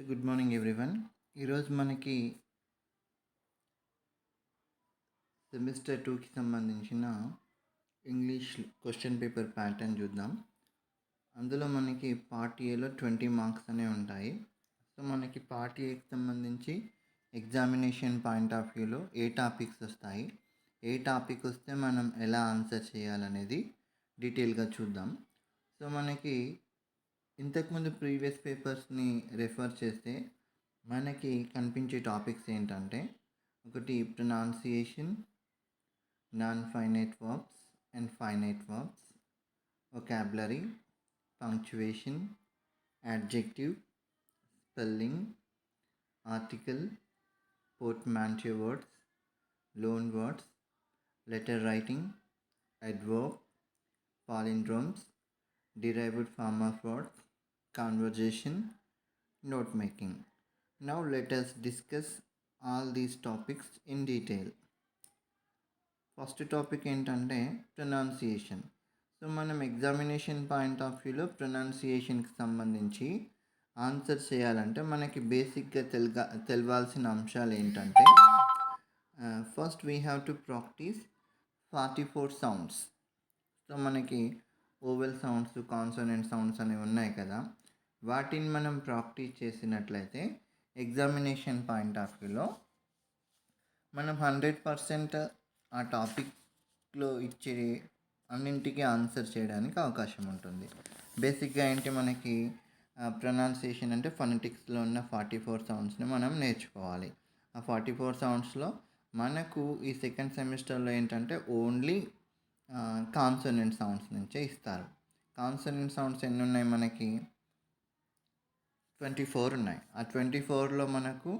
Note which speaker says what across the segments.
Speaker 1: So good morning everyone. ఈరోజు మనకి semester 2కి సంబంధించిన ఇంగ్లీష్ క్వశ్చన్ పేపర్ ప్యాటర్న్ చూద్దాం. అందులో మనకి పార్ట్ ఏలో 20 మార్క్స్ అనేవి ఉంటాయి. సో మనకి పార్ట్ ఏకి సంబంధించి ఎగ్జామినేషన్ పాయింట్ ఆఫ్ వ్యూలో ఏ టాపిక్స్ వస్తాయి, ఏ టాపిక్ వస్తే మనం ఎలా ఆన్సర్ చేయాలనేది డీటెయిల్గా చూద్దాం. సో మనకి ఇంతకుముందు ప్రీవియస్ పేపర్స్ని రెఫర్ చేస్తే మనకి కనిపించే టాపిక్స్ ఏంటంటే, ఒకటి pronunciation, non finite verbs and finite verbs, vocabulary, punctuation, adjective, spelling, article, portmanteau words, loan words, letter writing, adverb, palindromes, derived form of words, conversation, note making. Now let us discuss all these topics in detail. First topic ఏంటంటే pronunciation. So మనం examination point of వ్యూలో ప్రొనౌన్సియేషన్కి సంబంధించి answer చేయాలంటే మనకి బేసిక్గా తెలవాల్సిన అంశాలు ఏంటంటే, first we have to practice 44 sounds. So మనకి ఓవెల్ సౌండ్స్, కాన్సోనెంట్ సౌండ్స్ అనేవి ఉన్నాయి కదా, వాటిని మనం ప్రాక్టీస్ చేసినట్లయితే ఎగ్జామినేషన్ పాయింట్ ఆఫ్ వ్యూలో మనం 100% ఆ టాపిక్లో ఇచ్చే అన్నింటికి ఆన్సర్ చేయడానికి అవకాశం ఉంటుంది. బేసిక్గా ఏంటి, మనకి ప్రొనౌన్సియేషన్ అంటే ఫొనెటిక్స్లో ఉన్న 44 సౌండ్స్ని మనం నేర్చుకోవాలి. ఆ 44 సౌండ్స్లో మనకు ఈ సెకండ్ సెమిస్టర్లో ఏంటంటే ఓన్లీ కాన్సోనెంట్ సౌండ్స్ నుంచే ఇస్తారు. కాన్సోనెంట్ సౌండ్స్ ఎన్ని ఉన్నాయి, మనకి 24 ఉన్నాయి. ఆ 24లో మనకు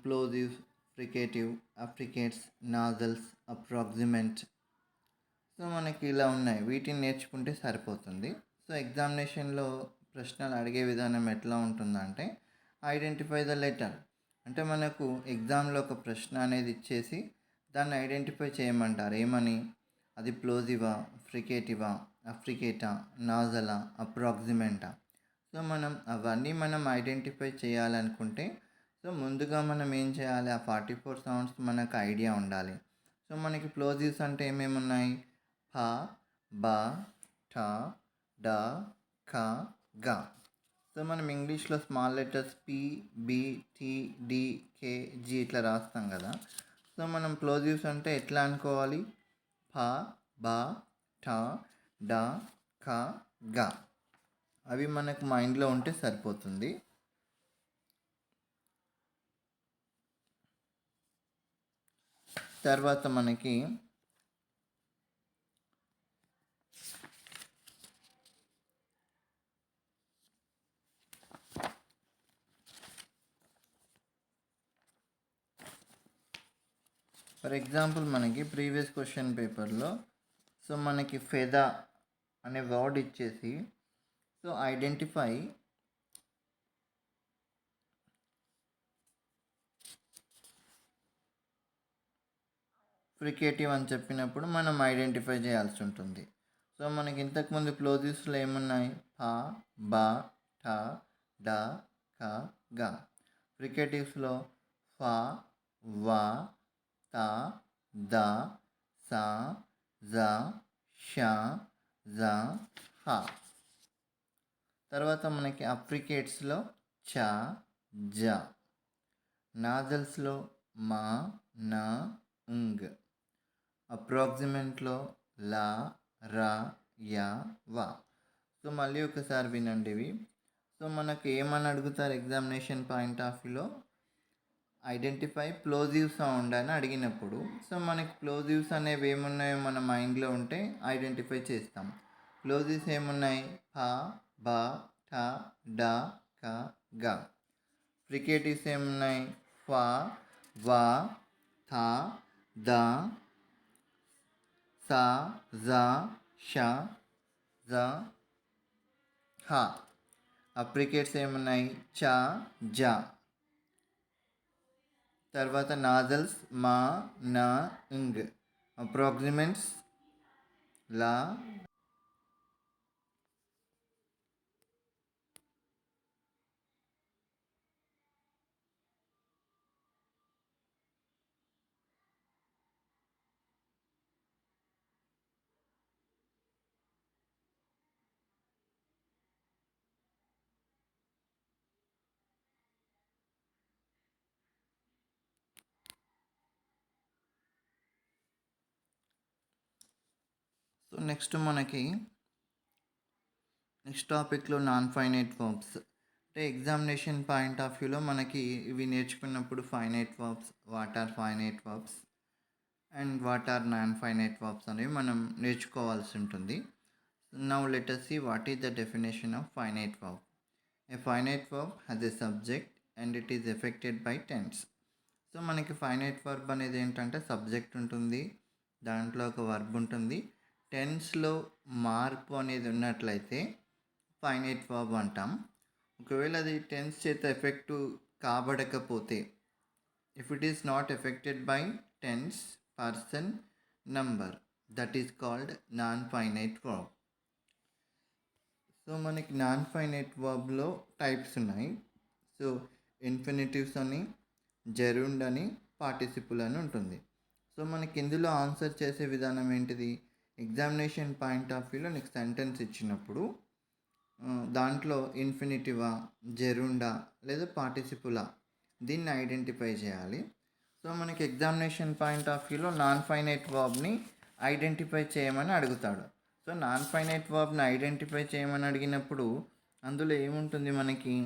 Speaker 1: ప్లోజివ్, ఫ్రికేటివ్, అఫ్రికేట్స్, నాజల్స్, అప్రాక్సిమెంట్, సో మనకి ఇలా ఉన్నాయి. వీటిని నేర్చుకుంటే సరిపోతుంది. సో ఎగ్జామినేషన్లో ప్రశ్నలు అడిగే విధానం ఎట్లా ఉంటుందంటే, ఐడెంటిఫై ద లెటర్ అంటే మనకు ఎగ్జామ్లో ఒక ప్రశ్న అనేది ఇచ్చేసి దాన్ని ఐడెంటిఫై చేయమంటారు. ఏమని, అది ప్లోజివా, ఫ్రికేటివా, అఫ్రికేటా, నాజలా, అప్రాక్సిమెంటా. సో అవన్నీ మనం ఐడెంటిఫై చేయాలనుకుంటే, సో ముందుగా మనం ఏం చేయాలి, ఆ 44 సౌండ్స్ మనకు ఐడియా ఉండాలి. సో మనకి ప్లోజివ్స్ అంటే ఏమేమి ఉన్నాయి, ఫ, బ, ఠ, డ, ఖ, గ. సో మనం ఇంగ్లీష్లో small letters p, b, t, d, k, g ఇట్లా రాస్తాం కదా. సో మనం ప్లోజివ్స్ అంటే ఎట్లా అనుకోవాలి, ఫ, బ, ఠ, డ, ఖ, గ. అవి మనకు మైండ్లో ఉంటే సరిపోతుంది. తర్వాత మనకి ఫర్ ఎగ్జాంపుల్ మనకి ప్రీవియస్ క్వశ్చన్ పేపర్లో సో మనకి ఫెదా అనే వర్డ్ ఇచ్చేసి, సో ఐడెంటిఫై ఫ్రికేటివ్ అని చెప్పినప్పుడు మనం ఐడెంటిఫై చేయాల్సి ఉంటుంది. సో మనకి ఇంతకుముందు ప్లోజివ్స్లో ఏమున్నాయి, ఫ, బ, ఠ, డ, ఖ, గ. ఫ్రికేటివ్స్లో ఫ, వ, త, ద, స, జ, ష, జ, హ. తర్వాత మనకి అఫ్రికేట్స్లో చ, జ. నాజల్స్లో మా, నా, ఉంగ్. అప్రాక్సిమెంట్లో లా, రా, యా, వా. సో మళ్ళీ ఒకసారి వినండి ఇవి. సో మనకు ఏమని అడుగుతారు ఎగ్జామినేషన్ పాయింట్ ఆఫ్ వ్యూలో, ఐడెంటిఫై ప్లోజివ్ సౌండ్ అని అడిగినప్పుడు, సో మనకి ప్లోజివ్స్ అనేవి ఏమున్నాయో మన మైండ్లో ఉంటే ఐడెంటిఫై చేస్తాం. ప్లోజివ్స్ ఏమున్నాయి, ఫ, బ, ఠ, డ, ఖ, గ. ఫ్రికేటివ్స్ ఏమున్నాయి, ఫ, వ, థ, ద, స, జ, ష, జ, హ. అప్రికేట్స్ ఏమున్నాయి, చ, జ. తర్వాత నాజల్స్ మా, నా, ఇంగ్. అప్రాక్సిమెంట్స్ లా, సో నెక్స్ట్ టాపిక్లో నాన్ ఫైనైట్ వర్బ్స్. అంటే ఎగ్జామినేషన్ పాయింట్ ఆఫ్ వ్యూలో మనకి ఇవి నేర్చుకున్నప్పుడు finite verbs, what are finite verbs and what are non finite verbs అనేవి మనం నేర్చుకోవాల్సి ఉంటుంది. Now let us see what is the definition of finite verb. A finite verb has a subject and it is affected by tense. So మనకి finite verb అనేది ఏంటంటే subject ఉంటుంది, దాంట్లో ఒక వర్బ్ ఉంటుంది. టెన్స్లో మార్పు అనేది ఉన్నట్లయితే ఫైనైట్ వర్బ్ అంటాం. ఒకవేళ అది టెన్స్ చేత ఎఫెక్ట్ కాబడకపోతే, if it is not affected by tense, person, number, that is called non finite verb. So మనకి నాన్ ఫైనైట్ వర్బ్లో టైప్స్ ఉన్నాయి. సో ఇన్ఫినిటివ్స్ అని, జెరుండ్ అని, పార్టిసిపుల్ అని ఉంటుంది. సో మనకి ఇందులో ఆన్సర్ చేసే విధానం ఏంటిది? ఎగ్జామినేషన్ పాయింట్ ఆఫ్ వ్యూలో నీకు సెంటెన్స్ ఇచ్చినప్పుడు దాంట్లో ఇన్ఫినిటివా, జెరుండా లేదా పార్టిసిపులా, దీన్ని ఐడెంటిఫై చేయాలి. సో మనకి ఎగ్జామినేషన్ పాయింట్ ఆఫ్ వ్యూలో నాన్ ఫైనైట్ వర్బ్ని ఐడెంటిఫై చేయమని అడుగుతాడు. సో నాన్ ఫైనైట్ వర్బ్ని ఐడెంటిఫై చేయమని అడిగినప్పుడు అందులో ఏముంటుంది మనకి?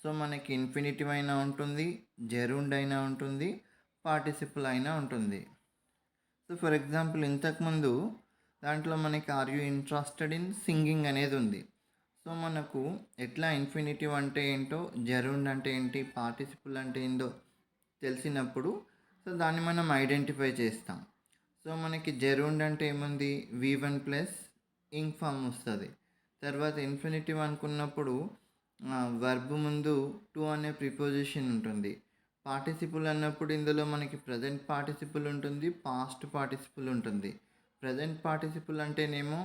Speaker 1: సో మనకి ఇన్ఫినిటివ్ అయినా ఉంటుంది, జెరుండ్ అయినా ఉంటుంది, పార్టిసిపుల్ అయినా ఉంటుంది. సో ఫర్ ఎగ్జాంపుల్ ఇంతకుముందు దాంట్లో మనకి are you interested in singing అనేది ఉంది. సో మనకు ఎట్లా ఇన్ఫినిటివ్ అంటే ఏంటో, జెరుండ్ అంటే ఏంటి, పార్టిసిపుల్ అంటే ఏంటో తెలిసినప్పుడు సో దాన్ని మనం ఐడెంటిఫై చేస్తాం. సో మనకి జెరుండ్ అంటే ఏముంది? V1 ప్లస్ ఇంగ్ ఫామ్ వస్తుంది. తర్వాత ఇన్ఫినిటివ్ అనుకున్నప్పుడు వర్బ్ ముందు టు అనే ప్రిపోజిషన్ ఉంటుంది. పార్టిసిపుల్ అన్నప్పుడు ఇందులో మనకి ప్రజెంట్ పార్టిసిపుల్ ఉంటుంది, పాస్ట్ పార్టిసిపుల్ ఉంటుంది. ప్రజెంట్ పార్టిసిపుల్ అంటేనేమో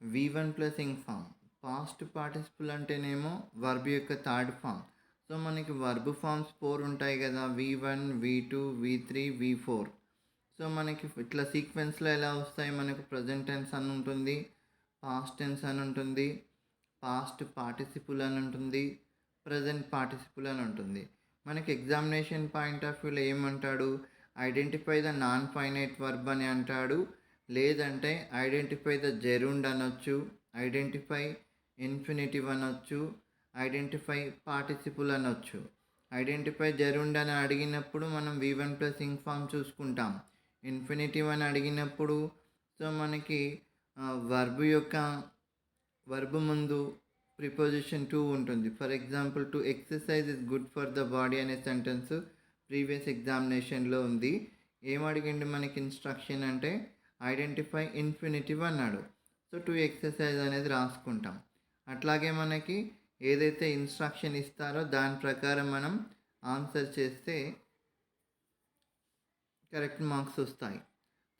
Speaker 1: V1 plus ing form, past participle అంటేనేమో వర్బ్ యొక్క థర్డ్ ఫామ్. సో మనకి వర్బ్ ఫామ్స్ 4 ఉంటాయి కదా, V1, V2, V3, V4. So మనకి ఇట్లా సీక్వెన్స్లో ఎలా వస్తాయి? మనకు ప్రజెంట్ టెన్స్ అని ఉంటుంది, పాస్ట్ టెన్స్ అని ఉంటుంది, పాస్ట్ పార్టిసిపుల్ అని ఉంటుంది, ప్రజెంట్ పార్టిసిపుల్ అని ఉంటుంది. మనకి ఎగ్జామినేషన్ పాయింట్ ఆఫ్ వ్యూలో ఏమంటాడు? Identify the non finite verb అని అంటాడు, లేదంటే ఐడెంటిఫై ద జెరుండ్ అనొచ్చు, ఐడెంటిఫై ఇన్ఫినిటివ్ అనొచ్చు, ఐడెంటిఫై పార్టిసిపుల్ అనొచ్చు. ఐడెంటిఫై జెరుండ్ అని అడిగినప్పుడు మనం V1 ప్లస్ ఇంగ్ ఫామ్ చూసుకుంటాం. ఇన్ఫినిటివ్ అని అడిగినప్పుడు సో మనకి వర్బ్ ముందు ప్రిపోజిషన్ టు ఉంటుంది. For example, to exercise is good for the body అనే సెంటెన్స్ ప్రీవియస్ ఎగ్జామినేషన్లో ఉంది. ఏమడిగిండి మనకి ఇన్స్ట్రక్షన్ అంటే ఐడెంటిఫై ఇన్ఫినిటివ్ అన్నాడు. సో టు ఎక్సర్సైజ్ అనేది రాసుకుంటాం. అట్లాగే మనకి ఏదైతే ఇన్స్ట్రక్షన్ ఇస్తారో దాని ప్రకారం మనం ఆన్సర్ చేస్తే కరెక్ట్ మార్క్స్ వస్తాయి.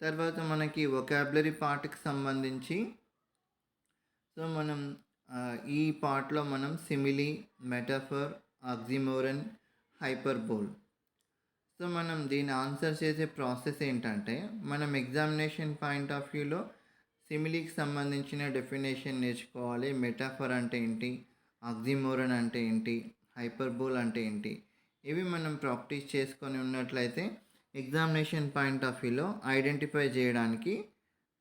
Speaker 1: తర్వాత మనకి వొకాబులరీ పార్ట్కి సంబంధించి సో మనం ఈ పార్ట్లో మనం సిమిలీ, మెటాఫర్, ఆక్సిమోరన్, హైపర్బోల్. సో మనం దీన్ని ఆన్సర్ చేసే ప్రాసెస్ ఏంటంటే, మనం ఎగ్జామినేషన్ పాయింట్ ఆఫ్ వ్యూలో సిమిలీకి సంబంధించిన డెఫినేషన్ నేర్చుకోవాలి. మెటాఫర్ అంటే ఏంటి, ఆక్సిమోరన్ అంటే ఏంటి, హైపర్బోల్ అంటే ఏంటి, ఇవి మనం ప్రాక్టీస్ చేసుకొని ఉన్నట్లయితే ఎగ్జామినేషన్ పాయింట్ ఆఫ్ వ్యూలో ఐడెంటిఫై చేయడానికి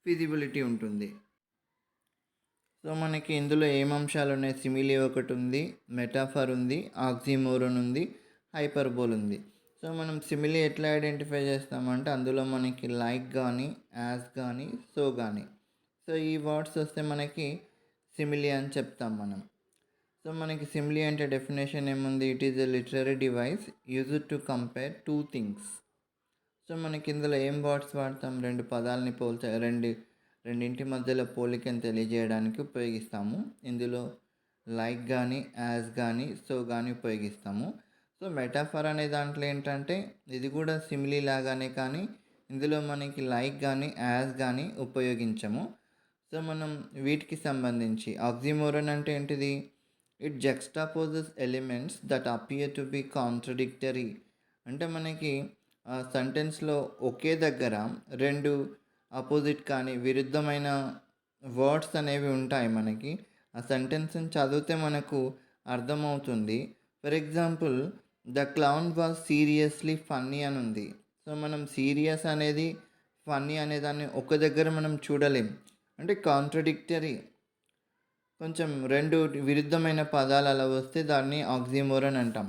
Speaker 1: ఫిజిబిలిటీ ఉంటుంది. సో మనకి ఇందులో ఏం అంశాలు ఉన్నాయి? సిమిలీ ఒకటి ఉంది, మెటాఫర్ ఉంది, ఆక్సిమోరన్ ఉంది, హైపర్బోల్ ఉంది. సో మనం సిమిలీ ఎట్లా ఐడెంటిఫై చేస్తామంటే అందులో మనకి లైక్ కానీ, యాజ్ కానీ, సో కానీ, సో ఈ వర్డ్స్ వస్తే మనకి సిమిలీ అని చెప్తాం మనం. సో మనకి సిమిలీ అంటే డెఫినేషన్ ఏముంది? It is a literary device used to compare two things. So మనకి ఇందులో ఏం వర్డ్స్ వాడతాం? రెండు పదాలని రెండింటి మధ్యలో పోలికను తెలియజేయడానికి ఉపయోగిస్తాము. ఇందులో లైక్ కానీ, యాజ్ కానీ, సో కానీ ఉపయోగిస్తాము. సో మెటాఫర్ అనే దాంట్లో ఏంటంటే ఇది కూడా సిమిలీ లాగానే, కానీ ఇందులో మనకి లైక్ కానీ, యాజ్ కానీ ఉపయోగించము. సో మనం వీటికి సంబంధించి ఆక్సిమోరన్ అంటే ఏంటిది? It juxtaposes elements that appear to be contradictory. అంటే మనకి సెంటెన్స్లో ఒకే దగ్గర రెండు ఆపోజిట్ కానీ విరుద్ధమైన వర్డ్స్ అనేవి ఉంటాయి. మనకి ఆ సెంటెన్స్ని చదివితే మనకు అర్థమవుతుంది. For example, the clown was seriously funny అని ఉంది. సో మనం సీరియస్ అనేది ఫన్నీ అనే దాన్ని ఒక దగ్గర మనం చూడలేం. అంటే కాంట్రడిక్టరీ, కొంచెం రెండు విరుద్ధమైన పదాలు అలా వస్తే దాన్ని ఆక్సిమోరన్ అంటాం.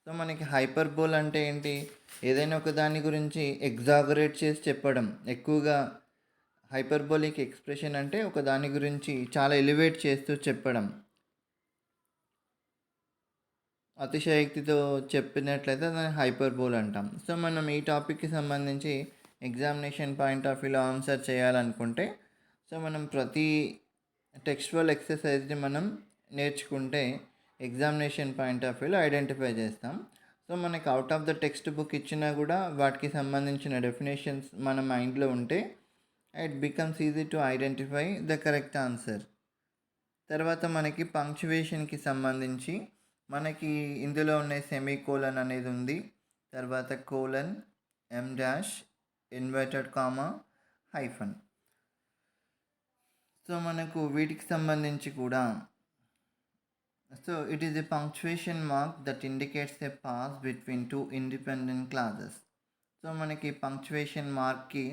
Speaker 1: సో మనకి హైపర్బోల్ అంటే ఏంటి? ఏదైనా ఒక దాని గురించి ఎగ్జాగరేట్ చేసి చెప్పడం. ఎక్కువగా హైపర్బోలిక్ ఎక్స్ప్రెషన్ అంటే ఒక దాని గురించి చాలా ఎలివేట్ చేస్తూ చెప్పడం, అతిశయోక్తితో చెప్పినట్లయితే దాన్ని హైపర్బోల్ అంటాం. సో మనం ఈ టాపిక్కి సంబంధించి ఎగ్జామినేషన్ పాయింట్ ఆఫ్ వ్యూలో ఆన్సర్ చేయాలనుకుంటే, సో మనం ప్రతి టెక్స్చువల్ ఎక్సర్సైజ్ని మనం నేర్చుకుంటే ఎగ్జామినేషన్ పాయింట్ ఆఫ్ వ్యూలో ఐడెంటిఫై చేస్తాం. సో మనకి out of the text book ఇచ్చినా కూడా వాటికి సంబంధించిన డెఫినేషన్స్ మన మైండ్లో ఉంటే it becomes easy to identify the correct answer. తర్వాత మనకి పంక్చువేషన్కి సంబంధించి మనకి ఇందులో ఉన్న సెమీకోలన్ అనేది ఉంది. తర్వాత colon, em dash, inverted comma, hyphen. So మనకు వీటికి సంబంధించి కూడా, so it is a punctuation mark that indicates a pause between two independent clauses. So మనకి పంక్చువేషన్ మార్క్కి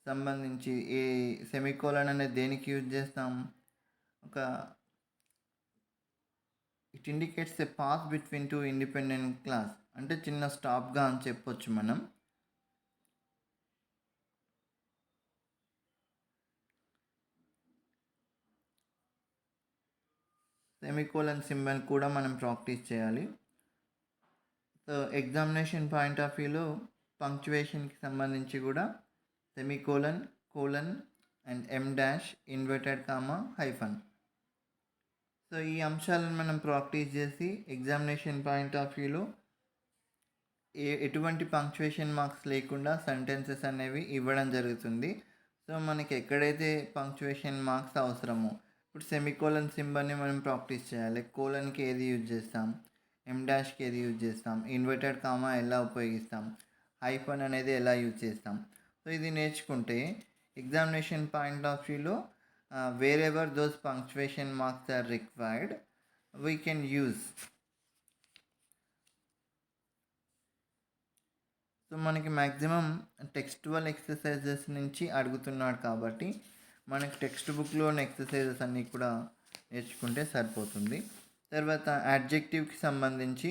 Speaker 1: సంబంధించి ఈ సెమీకోలన్ అనేది దేనికి యూజ్ చేస్తాం? ఒక it indicates a pause between two independent clause, అంటే చిన్న స్టాప్గా అని చెప్పొచ్చు మనం. సెమీకోలన్ సింబల్ కూడా మనం ప్రాక్టీస్ చేయాలి. సో ఎగ్జామినేషన్ పాయింట్ ఆఫ్ వ్యూలో పంక్చువేషన్కి సంబంధించి కూడా semicolon, colon and M dash, inverted comma, hyphen. So ఈ అంశాలను మనం ప్రాక్టీస్ చేసి ఎగ్జామినేషన్ పాయింట్ ఆఫ్ వ్యూలో ఎటువంటి పంక్చువేషన్ మార్క్స్ లేకుండా సెంటెన్సెస్ అనేవి ఇవ్వడం జరుగుతుంది. సో మనకి ఎక్కడైతే పంక్చువేషన్ మార్క్స్ అవసరమో, ఇప్పుడు సెమీకోలన్ సింబల్ని మనం ప్రాక్టీస్ చేయాలి. కోలన్కి ఏది యూజ్ చేస్తాం, ఎమ్ డాష్కి ఏది యూజ్ చేస్తాం, ఇన్వర్టెడ్ కామా ఎలా ఉపయోగిస్తాం, హైఫన్ అనేది ఎలా యూజ్ చేస్తాం. సో ఇది నేర్చుకుంటే ఎగ్జామినేషన్ పాయింట్ ఆఫ్ వ్యూలో wherever those punctuation marks are required we can use. So మనకి మ్యాక్సిమం టెక్స్టువల్ ఎక్సర్సైజెస్ నుంచి అడుగుతున్నాడు కాబట్టి మనకి టెక్స్ట్ బుక్లోని ఎక్సర్సైజెస్ అన్నీ కూడా నేర్చుకుంటే సరిపోతుంది. తర్వాత యాడ్జెక్టివ్కి సంబంధించి,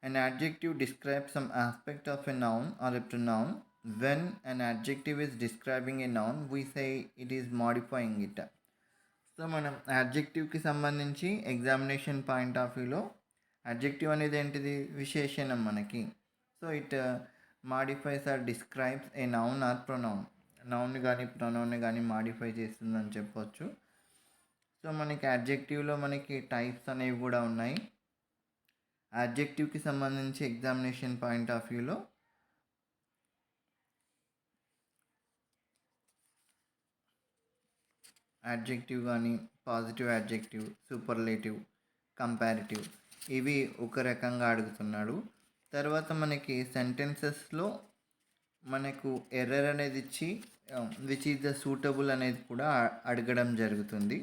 Speaker 1: an adjective describes some aspect of a noun or a pronoun. When an adjective is describing a noun, we say it is modifying it. So మనం యాడ్జెక్టివ్కి సంబంధించి ఎగ్జామినేషన్ పాయింట్ ఆఫ్ వ్యూలో యాడ్జెక్టివ్ అనేది ఏంటిది? విశేషణం మనకి. So it modifies or describes a noun or pronoun. Noun కానీ pronoun కానీ మాడిఫై చేస్తుందని చెప్పొచ్చు. సో మనకి యాడ్జెక్టివ్లో మనకి టైప్స్ అనేవి కూడా ఉన్నాయి. యాడ్జెక్టివ్కి సంబంధించి ఎగ్జామినేషన్ పాయింట్ ఆఫ్ వ్యూలో యాడ్జెక్టివ్ కానీ, పాజిటివ్ యాడ్జెక్టివ్, సూపర్లేటివ్, కంపారిటివ్, ఇవి ఒక రకంగా అడుగుతున్నాడు. తర్వాత మనకి సెంటెన్సెస్లో మనకు ఎర్రర్ అనేది ఇచ్చి విచ్ ఈజ్ ద సూటబుల్ అనేది కూడా అడగడం జరుగుతుంది.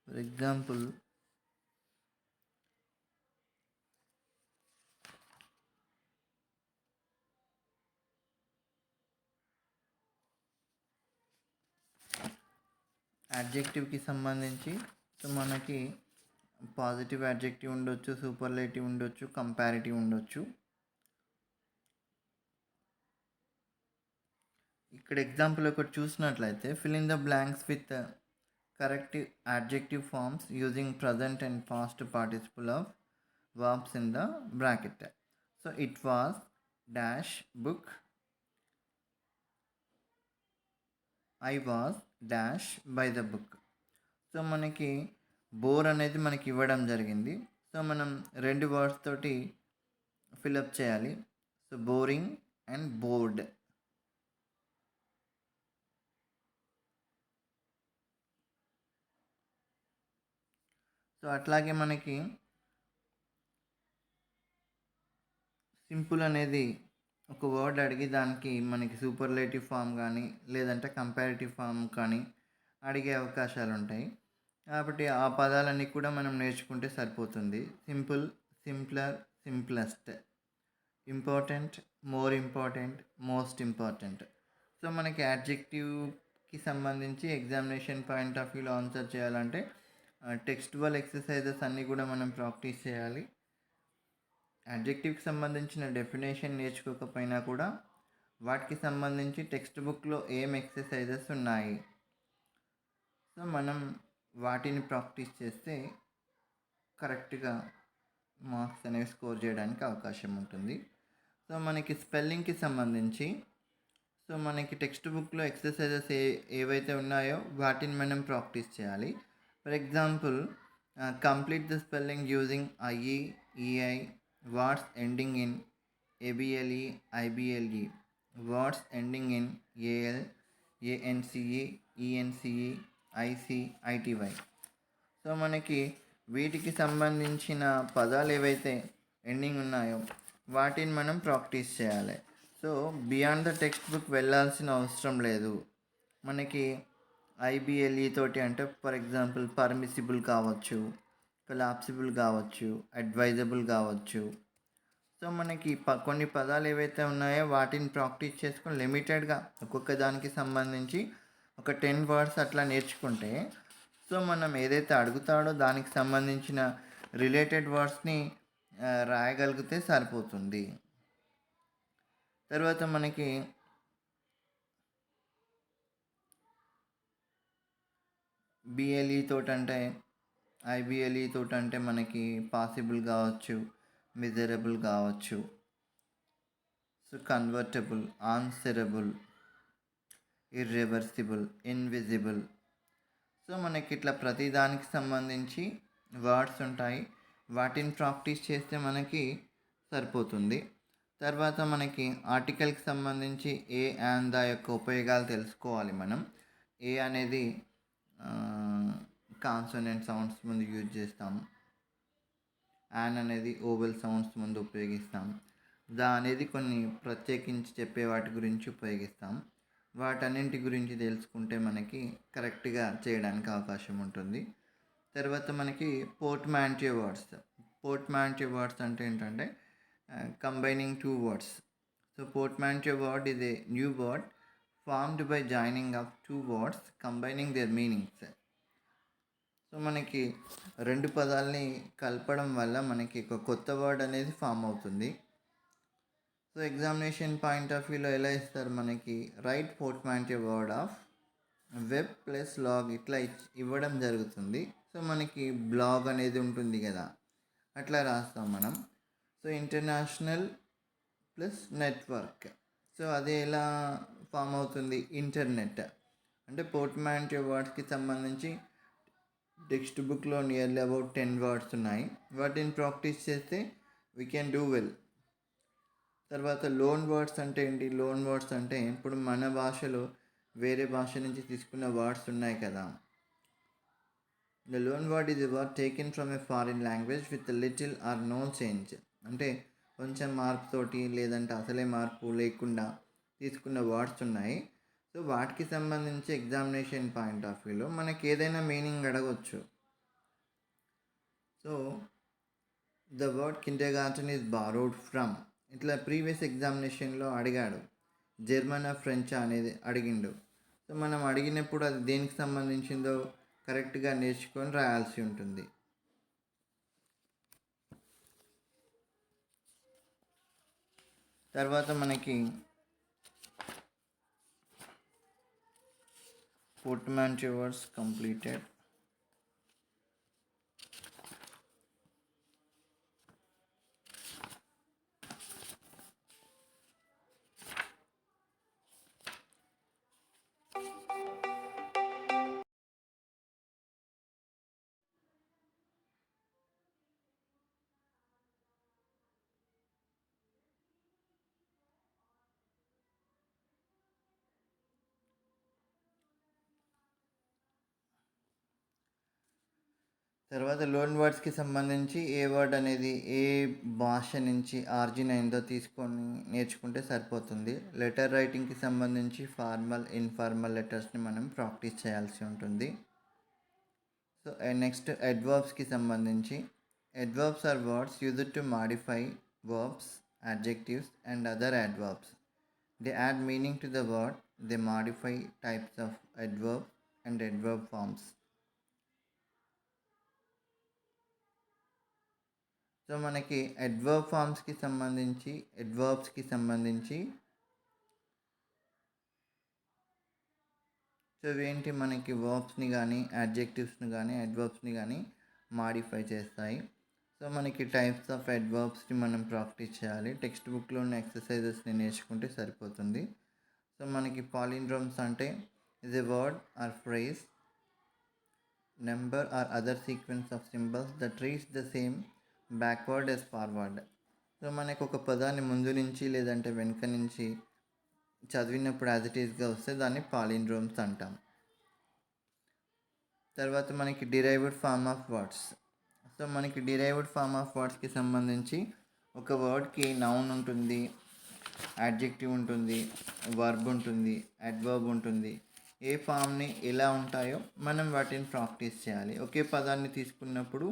Speaker 1: ఫర్ ఎగ్జాంపుల్, యాడ్జెక్టివ్కి సంబంధించి సో మనకి పాజిటివ్ యాడ్జెక్టివ్ ఉండొచ్చు, సూపర్లేటివ్ ఉండొచ్చు, కంపారిటివ్ ఉండొచ్చు. ఇక్కడ ఎగ్జాంపుల్ ఒకటి చూసినట్లయితే, fill in the blanks with correct adjective forms using present and past participle of verbs in the bracket. So it was dash book, I was dash by the book. So మనకి bore అనేది మనకి ఇవ్వడం జరిగింది. So మనం రెండు words తోటి fill up చేయాలి. So boring and board. So అట్లాగే మనకి సింపుల్ అనేది ఒక వర్డ్ అడిగి దానికి మనకి సూపర్లేటివ్ ఫామ్ కానీ లేదంటే కంపారిటివ్ ఫామ్ కానీ అడిగే అవకాశాలు ఉంటాయి. కాబట్టి ఆ పదాలన్నీ కూడా మనం నేర్చుకుంటే సరిపోతుంది. Simple, simpler, simplest, important, more important, most important. So మనకి యాడ్జెక్టివ్కి సంబంధించి ఎగ్జామినేషన్ పాయింట్ ఆఫ్ వ్యూలో ఆన్సర్ చేయాలంటే టెక్స్టువల్ ఎక్సర్సైజెస్ అన్నీ కూడా మనం ప్రాక్టీస్ చేయాలి. యాడ్జెక్టివ్కి సంబంధించిన డెఫినేషన్ నేర్చుకోకపోయినా కూడా వాటికి సంబంధించి టెక్స్ట్ బుక్లో ఏం ఎక్సర్సైజెస్ ఉన్నాయి, సో మనం వాటిని ప్రాక్టీస్ చేస్తే కరెక్ట్గా మార్క్స్ అనేవి స్కోర్ చేయడానికి అవకాశం ఉంటుంది. సో మనకి స్పెల్లింగ్కి సంబంధించి సో మనకి టెక్స్ట్ బుక్లో ఎక్సర్సైజెస్ ఏవైతే ఉన్నాయో వాటిని మనం ప్రాక్టీస్ చేయాలి. For example, complete the spelling using IE, EI, words ending in ABLE, IBLE, words ending in AL, ANCE, ENCE, IC, ITY. So మనకి వీటికి సంబంధించిన పదాలు ఏవైతే ఎండింగ్ ఉన్నాయో వాటిని మనం ప్రాక్టీస్ చేయాలి. So beyond the text book వెళ్ళాల్సిన అవసరం లేదు. మనకి ఐబిఎల్ఈ తోటి అంటే ఫర్ ఎగ్జాంపుల్ పర్మిసిబుల్ కావచ్చు, కొలాప్సిబుల్ కావచ్చు, అడ్వైజబుల్ కావచ్చు. సో మనకి కొన్ని పదాలు ఏవైతే ఉన్నాయో వాటిని ప్రాక్టీస్ చేసుకొని లిమిటెడ్గా ఒక్కొక్క దానికి సంబంధించి ఒక 10 వర్డ్స్ అట్లా నేర్చుకుంటే సో మనం ఏదైతే అడుగుతాడో దానికి సంబంధించిన రిలేటెడ్ వర్డ్స్ని రాయగలిగితే సరిపోతుంది. తర్వాత మనకి బిఎల్ఈ తోటి అంటే ఐబిఎల్ఈ తోటి అంటే మనకి పాసిబుల్ కావచ్చు, మిజరబుల్ కావచ్చు, so convertible, answerable, irreversible, invisible. So మనకి ఇట్లా ప్రతి దానికి సంబంధించి వర్డ్స్ ఉంటాయి, వాటిని ప్రాక్టీస్ చేస్తే మనకి సరిపోతుంది. తర్వాత మనకి ఆర్టికల్కి సంబంధించి ఏ అండ్ ద యొక్క ఉపయోగాలు తెలుసుకోవాలి. మనం ఏ అనేది కాన్సోనెంట్ సౌండ్స్ ముందు యూజ్ చేస్తాం, యాన్ అనేది ఓవెల్ సౌండ్స్ ముందు ఉపయోగిస్తాం, ద అనేది కొన్ని ప్రత్యేకించి చెప్పే వాటి గురించి ఉపయోగిస్తాం. వాటన్నింటి గురించి తెలుసుకుంటే మనకి కరెక్ట్గా చేయడానికి అవకాశం ఉంటుంది. తర్వాత మనకి పోర్ట్మాంటివ్ వర్డ్స్. పోర్ట్మాంటివ్ వర్డ్స్ అంటే ఏంటంటే combining two words. So portmanteau word is a new word formed by joining of two words combining their meanings. So మనకి రెండు పదాలని కలపడం వల్ల మనకి ఒక కొత్త వర్డ్ అనేది ఫామ్ అవుతుంది. సో ఎగ్జామినేషన్ పాయింట్ ఆఫ్ వ్యూలో ఎలా ఇస్తారు, మనకి right portmanteau word of web plus log ఇట్లా ఇవ్వడం జరుగుతుంది. సో మనకి బ్లాగ్ అనేది ఉంటుంది కదా, అట్లా రాస్తాం మనం. So international plus network, so అది ఎలా ఫామ్ అవుతుంది, ఇంటర్నెట్. అంటే పోర్ట్మాంటివ్ వర్డ్స్కి సంబంధించి టెక్స్ట్ బుక్లో నియర్లీ అబౌట్ 10 వర్డ్స్ ఉన్నాయి, వాటిని ప్రాక్టీస్ చేస్తే వీ కెన్ డూ వెల్. తర్వాత లోన్ వర్డ్స్ అంటే ఏంటి, లోన్ వర్డ్స్ అంటే ఇప్పుడు మన భాషలో వేరే భాష నుంచి తీసుకున్న వర్డ్స్ ఉన్నాయి కదా. The loan word is a word taken from a foreign language with little or no change. అంటే కొంచెం మార్పుతోటి లేదంటే అసలే మార్పు లేకుండా తీసుకున్న వర్డ్స్ ఉన్నాయి. సో వాటికి సంబంధించి ఎగ్జామినేషన్ పాయింట్ ఆఫ్ వ్యూలో మనకి ఏదైనా మీనింగ్ అడగవచ్చు. So the word kindergarten is borrowed from, ఇట్లా ప్రీవియస్ ఎగ్జామినేషన్లో అడిగాడు, జర్మనా ఫ్రెంచా అనేది అడిగిండు. సో మనం అడిగినప్పుడు అది దేనికి సంబంధించిందో కరెక్ట్గా నేర్చుకొని రాయాల్సి ఉంటుంది. తర్వాత మనకి పోర్ట్మాంటివ్ వర్డ్స్ కంప్లీటెడ్. తర్వాత లోన్ వర్డ్స్కి సంబంధించి ఏ వర్డ్ అనేది ఏ భాష నుంచి ఆరిజిన్ అయిందో తీసుకొని నేర్చుకుంటే సరిపోతుంది. లెటర్ రైటింగ్కి సంబంధించి ఫార్మల్, ఇన్ఫార్మల్ లెటర్స్ని మనం ప్రాక్టీస్ చేయాల్సి ఉంటుంది. సో నెక్స్ట్ అడ్వర్బ్స్కి సంబంధించి adverbs are words used to modify verbs, adjectives and other adverbs. They add meaning to the word. They modify types of adverb and adverb forms. So మనకి adverb ఫామ్స్కి సంబంధించి అడ్వర్బ్స్కి సంబంధించి so ఇవేంటి మనకి వర్బ్స్ని కానీ యాడ్జెక్టివ్స్ని కానీ అడ్వర్బ్స్ని కానీ మాడిఫై చేస్తాయి. సో మనకి టైప్స్ ఆఫ్ అడ్వర్బ్స్ని మనం ప్రాక్టీస్ చేయాలి. టెక్స్ట్ బుక్లో ఉన్న ఎక్సర్సైజెస్ని నేర్చుకుంటే సరిపోతుంది. సో మనకి పాలిండ్రోమ్స్ అంటే is a word or phrase, number or other sequence of symbols that reads the same backward as forward. So మనకు ఒక పదాన్ని ముందు నుంచి లేదంటే వెనుక నుంచి చదివినప్పుడు యాజ్ ఇట్ ఈస్గా వస్తే దాన్ని పాలిండ్రోమ్స్ అంటాం. తర్వాత మనకి derived form of words. So మనకి డిరైవ్డ్ ఫార్మ్ ఆఫ్ వర్డ్స్కి సంబంధించి ఒక వర్డ్కి నౌన్ ఉంటుంది, యాడ్జెక్టివ్ ఉంటుంది, వర్బ్ ఉంటుంది, అడ్వర్బ్ ఉంటుంది. ఏ ఫామ్ని ఎలా ఉంటాయో మనం వాటిని ప్రాక్టీస్ చేయాలి. ఒకే పదాన్ని తీసుకున్నప్పుడు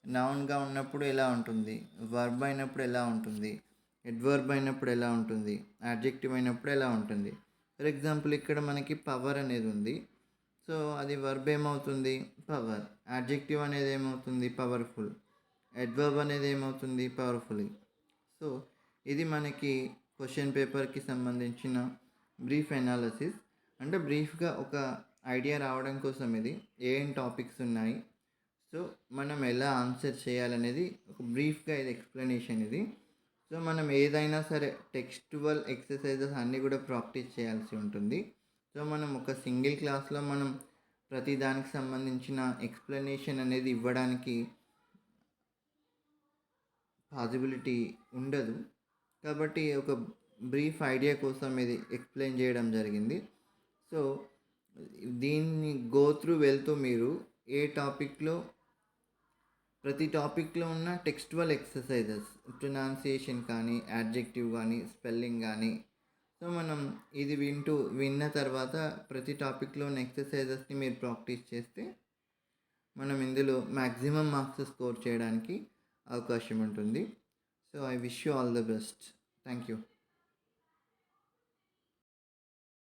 Speaker 1: నౌన్గా ఉన్నప్పుడు ఎలా ఉంటుంది, వర్బ్ అయినప్పుడు ఎలా ఉంటుంది, అడ్వర్బ్ అయినప్పుడు ఎలా ఉంటుంది, యాడ్జెక్టివ్ అయినప్పుడు ఎలా ఉంటుంది. ఫర్ ఎగ్జాంపుల్ ఇక్కడ మనకి పవర్ అనేది ఉంది. సో అది వర్బ్ ఏమవుతుంది, పవర్. యాడ్జెక్టివ్ అనేది ఏమవుతుంది, పవర్ఫుల్. అడ్వర్బ్ అనేది ఏమవుతుంది, పవర్ఫుల్లీ. సో ఇది మనకి క్వశ్చన్ పేపర్కి సంబంధించిన బ్రీఫ్ అనాలిసిస్. అంటే బ్రీఫ్గా ఒక ఐడియా రావడం కోసం ఇది ఏం టాపిక్స్ ఉన్నాయి, సో మనం ఎలా ఆన్సర్ చేయాలనేది ఒక బ్రీఫ్గా ఇది ఎక్స్ప్లెనేషన్ ఇది. సో మనం ఏదైనా సరే టెక్స్టువల్ ఎక్సర్సైజెస్ అన్నీ కూడా ప్రాక్టీస్ చేయాల్సి ఉంటుంది. సో మనం ఒక సింగిల్ క్లాస్లో మనం ప్రతి దానికి సంబంధించిన ఎక్స్ప్లెనేషన్ అనేది ఇవ్వడానికి పాసిబిలిటీ ఉండదు. కాబట్టి ఒక బ్రీఫ్ ఐడియా కోసం ఇది ఎక్స్ప్లెయిన్ చేయడం జరిగింది. సో దీన్ని గో త్రూ వెళ్తూ మీరు ఏ టాపిక్లో ప్రతి టాపిక్లో ఉన్న టెక్స్టువల్ ఎక్సర్సైజెస్, ప్రొనౌన్సియేషన్ కానీ, యాడ్జెక్టివ్ కానీ, స్పెల్లింగ్ కానీ, సో మనం ఇది విన్న తర్వాత ప్రతి టాపిక్లో ఉన్న ఎక్సర్సైజెస్ని మీరు ప్రాక్టీస్ చేస్తే మనం ఇందులో మ్యాక్సిమం మార్క్స్ స్కోర్ చేయడానికి అవకాశం ఉంటుంది. So I wish you all the best. Thank you.